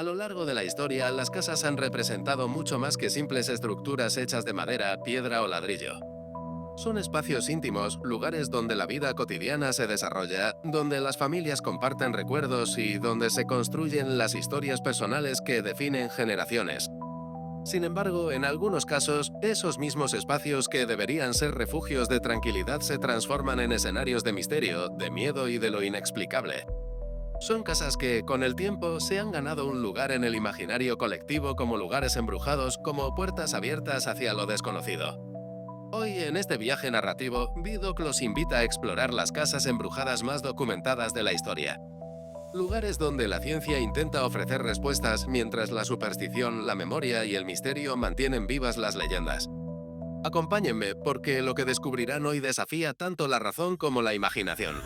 lo largo de la historia, las casas han representado mucho más que simples estructuras hechas de madera, piedra o ladrillo. Son espacios íntimos, lugares donde la vida cotidiana se desarrolla, donde las familias comparten recuerdos y donde se construyen las historias personales que definen generaciones. Sin embargo, en algunos casos, esos mismos espacios que deberían ser refugios de tranquilidad se transforman en escenarios de misterio, de miedo y de lo inexplicable. Son casas que, con el tiempo, se han ganado un lugar en el imaginario colectivo como lugares embrujados, como puertas abiertas hacia lo desconocido. Hoy, en este viaje narrativo, Vidocq los invita a explorar las casas embrujadas más documentadas de la historia. Lugares donde la ciencia intenta ofrecer respuestas mientras la superstición, la memoria y el misterio mantienen vivas las leyendas. Acompáñenme, porque lo que descubrirán hoy desafía tanto la razón como la imaginación.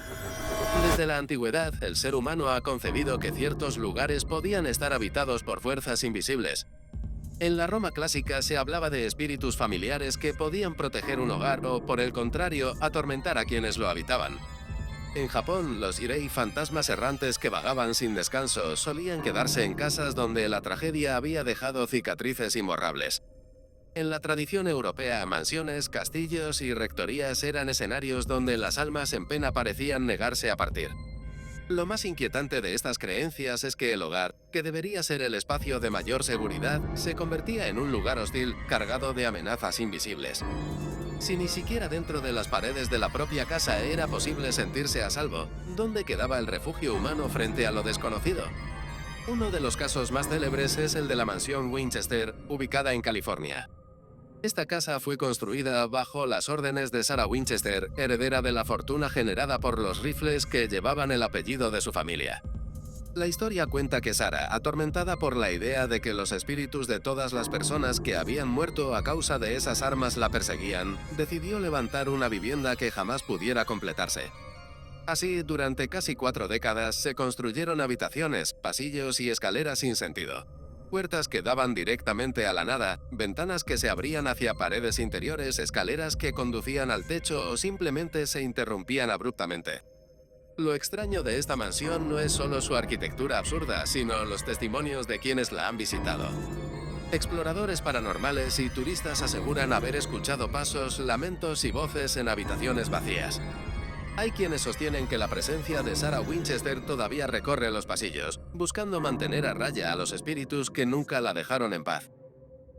Desde la antigüedad, el ser humano ha concebido que ciertos lugares podían estar habitados por fuerzas invisibles. En la Roma clásica se hablaba de espíritus familiares que podían proteger un hogar o, por el contrario, atormentar a quienes lo habitaban. En Japón, los hirei, fantasmas errantes que vagaban sin descanso, solían quedarse en casas donde la tragedia había dejado cicatrices imborrables. En la tradición europea, mansiones, castillos y rectorías eran escenarios donde las almas en pena parecían negarse a partir. Lo más inquietante de estas creencias es que el hogar, que debería ser el espacio de mayor seguridad, se convertía en un lugar hostil, cargado de amenazas invisibles. Si ni siquiera dentro de las paredes de la propia casa era posible sentirse a salvo, ¿dónde quedaba el refugio humano frente a lo desconocido? Uno de los casos más célebres es el de la mansión Winchester, ubicada en California. Esta casa fue construida bajo las órdenes de Sarah Winchester, heredera de la fortuna generada por los rifles que llevaban el apellido de su familia. La historia cuenta que Sarah, atormentada por la idea de que los espíritus de todas las personas que habían muerto a causa de esas armas la perseguían, decidió levantar una vivienda que jamás pudiera completarse. Así, durante casi 4 décadas, se construyeron habitaciones, pasillos y escaleras sin sentido. Puertas que daban directamente a la nada, ventanas que se abrían hacia paredes interiores, escaleras que conducían al techo o simplemente se interrumpían abruptamente. Lo extraño de esta mansión no es solo su arquitectura absurda, sino los testimonios de quienes la han visitado. Exploradores paranormales y turistas aseguran haber escuchado pasos, lamentos y voces en habitaciones vacías. Hay quienes sostienen que la presencia de Sarah Winchester todavía recorre los pasillos, buscando mantener a raya a los espíritus que nunca la dejaron en paz.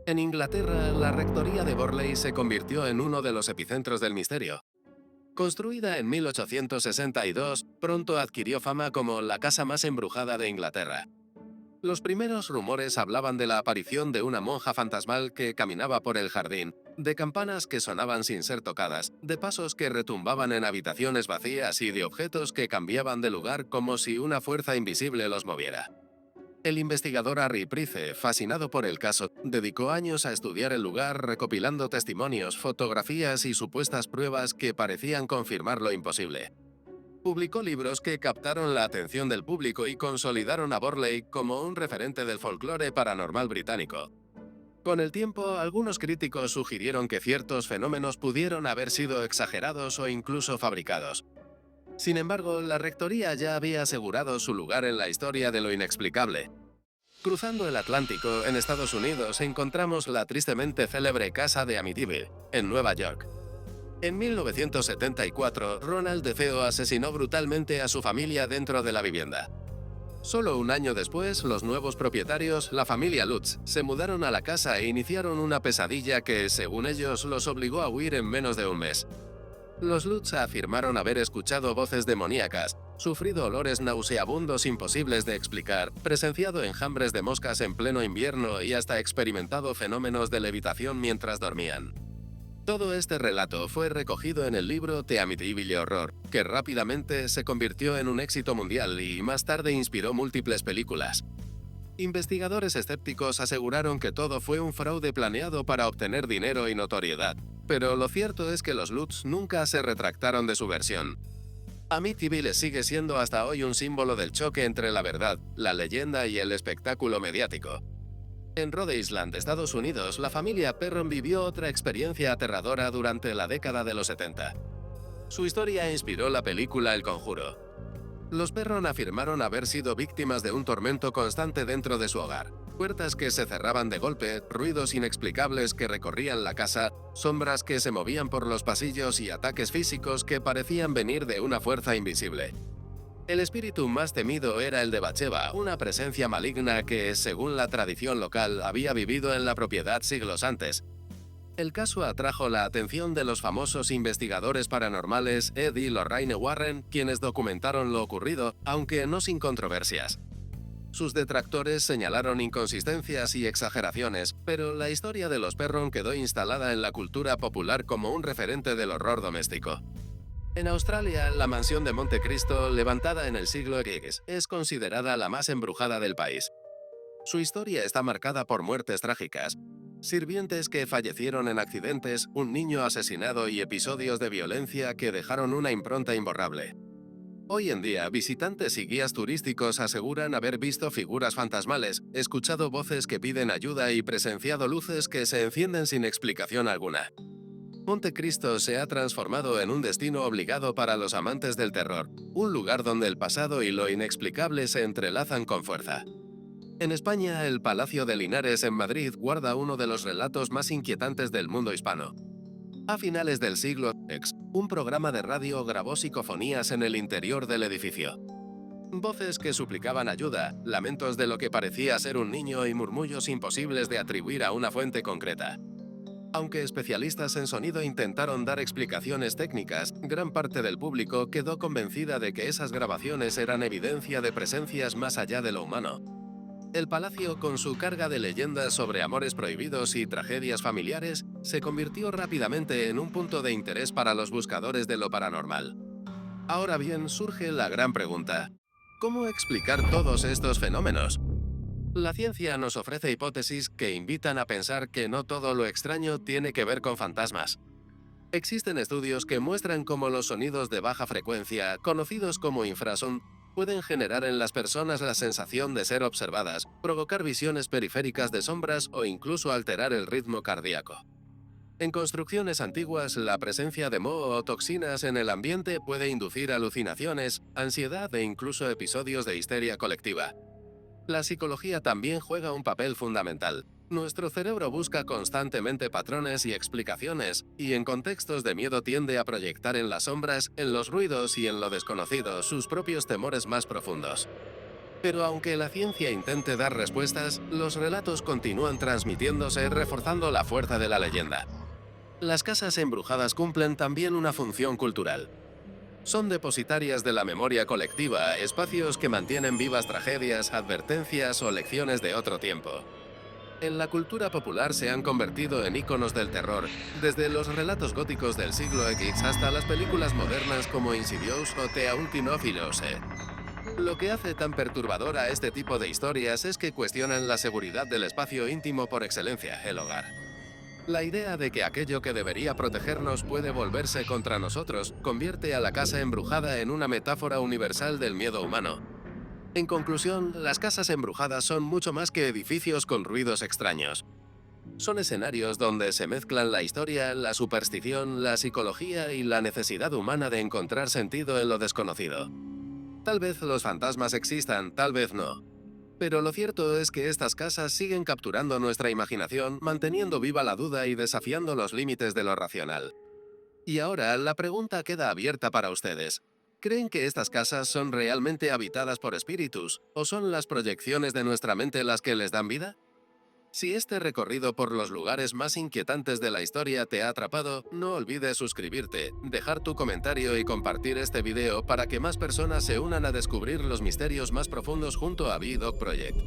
En Inglaterra, la rectoría de Borley se convirtió en uno de los epicentros del misterio. Construida en 1862, pronto adquirió fama como la casa más embrujada de Inglaterra. Los primeros rumores hablaban de la aparición de una monja fantasmal que caminaba por el jardín, de campanas que sonaban sin ser tocadas, de pasos que retumbaban en habitaciones vacías y de objetos que cambiaban de lugar como si una fuerza invisible los moviera. El investigador Harry Price, fascinado por el caso, dedicó años a estudiar el lugar recopilando testimonios, fotografías y supuestas pruebas que parecían confirmar lo imposible. Publicó libros que captaron la atención del público y consolidaron a Borley como un referente del folclore paranormal británico. Con el tiempo, algunos críticos sugirieron que ciertos fenómenos pudieron haber sido exagerados o incluso fabricados. Sin embargo, la rectoría ya había asegurado su lugar en la historia de lo inexplicable. Cruzando el Atlántico, en Estados Unidos, encontramos la tristemente célebre casa de Amityville, en Nueva York. En 1974, Ronald DeFeo asesinó brutalmente a su familia dentro de la vivienda. Solo un año después, los nuevos propietarios, la familia Lutz, se mudaron a la casa e iniciaron una pesadilla que, según ellos, los obligó a huir en menos de un mes. Los Lutz afirmaron haber escuchado voces demoníacas, sufrido olores nauseabundos imposibles de explicar, presenciado enjambres de moscas en pleno invierno y hasta experimentado fenómenos de levitación mientras dormían. Todo este relato fue recogido en el libro The Amityville Horror, que rápidamente se convirtió en un éxito mundial y más tarde inspiró múltiples películas. Investigadores escépticos aseguraron que todo fue un fraude planeado para obtener dinero y notoriedad, pero lo cierto es que los Lutz nunca se retractaron de su versión. Amityville sigue siendo hasta hoy un símbolo del choque entre la verdad, la leyenda y el espectáculo mediático. En Rhode Island, Estados Unidos, la familia Perron vivió otra experiencia aterradora durante la década de los 70. Su historia inspiró la película El Conjuro. Los Perron afirmaron haber sido víctimas de un tormento constante dentro de su hogar. Puertas que se cerraban de golpe, ruidos inexplicables que recorrían la casa, sombras que se movían por los pasillos y ataques físicos que parecían venir de una fuerza invisible. El espíritu más temido era el de Batsheba, una presencia maligna que, según la tradición local, había vivido en la propiedad siglos antes. El caso atrajo la atención de los famosos investigadores paranormales Ed y Lorraine Warren, quienes documentaron lo ocurrido, aunque no sin controversias. Sus detractores señalaron inconsistencias y exageraciones, pero la historia de los Perron quedó instalada en la cultura popular como un referente del horror doméstico. En Australia, la mansión de Monte Cristo, levantada en el siglo X, es considerada la más embrujada del país. Su historia está marcada por muertes trágicas, sirvientes que fallecieron en accidentes, un niño asesinado y episodios de violencia que dejaron una impronta imborrable. Hoy en día, visitantes y guías turísticos aseguran haber visto figuras fantasmales, escuchado voces que piden ayuda y presenciado luces que se encienden sin explicación alguna. Monte Cristo se ha transformado en un destino obligado para los amantes del terror, un lugar donde el pasado y lo inexplicable se entrelazan con fuerza. En España, el Palacio de Linares en Madrid guarda uno de los relatos más inquietantes del mundo hispano. A finales del siglo X, un programa de radio grabó psicofonías en el interior del edificio. Voces que suplicaban ayuda, lamentos de lo que parecía ser un niño y murmullos imposibles de atribuir a una fuente concreta. Aunque especialistas en sonido intentaron dar explicaciones técnicas, gran parte del público quedó convencida de que esas grabaciones eran evidencia de presencias más allá de lo humano. El palacio, con su carga de leyendas sobre amores prohibidos y tragedias familiares, se convirtió rápidamente en un punto de interés para los buscadores de lo paranormal. Ahora bien, surge la gran pregunta: ¿cómo explicar todos estos fenómenos? La ciencia nos ofrece hipótesis que invitan a pensar que no todo lo extraño tiene que ver con fantasmas. Existen estudios que muestran cómo los sonidos de baja frecuencia, conocidos como infrasonidos, pueden generar en las personas la sensación de ser observadas, provocar visiones periféricas de sombras o incluso alterar el ritmo cardíaco. En construcciones antiguas, la presencia de moho o toxinas en el ambiente puede inducir alucinaciones, ansiedad e incluso episodios de histeria colectiva. La psicología también juega un papel fundamental. Nuestro cerebro busca constantemente patrones y explicaciones, y en contextos de miedo tiende a proyectar en las sombras, en los ruidos y en lo desconocido sus propios temores más profundos. Pero aunque la ciencia intente dar respuestas, los relatos continúan transmitiéndose, reforzando la fuerza de la leyenda. Las casas embrujadas cumplen también una función cultural. Son depositarias de la memoria colectiva, espacios que mantienen vivas tragedias, advertencias o lecciones de otro tiempo. En la cultura popular se han convertido en íconos del terror, desde los relatos góticos del siglo X hasta las películas modernas como Insidious o The Haunting of Hill House. Lo que hace tan perturbador a este tipo de historias es que cuestionan la seguridad del espacio íntimo por excelencia, el hogar. La idea de que aquello que debería protegernos puede volverse contra nosotros convierte a la casa embrujada en una metáfora universal del miedo humano. En conclusión, las casas embrujadas son mucho más que edificios con ruidos extraños. Son escenarios donde se mezclan la historia, la superstición, la psicología y la necesidad humana de encontrar sentido en lo desconocido. Tal vez los fantasmas existan, tal vez no. Pero lo cierto es que estas casas siguen capturando nuestra imaginación, manteniendo viva la duda y desafiando los límites de lo racional. Y ahora, la pregunta queda abierta para ustedes. ¿Creen que estas casas son realmente habitadas por espíritus, o son las proyecciones de nuestra mente las que les dan vida? Si este recorrido por los lugares más inquietantes de la historia te ha atrapado, no olvides suscribirte, dejar tu comentario y compartir este video para que más personas se unan a descubrir los misterios más profundos junto a B-Dog Project.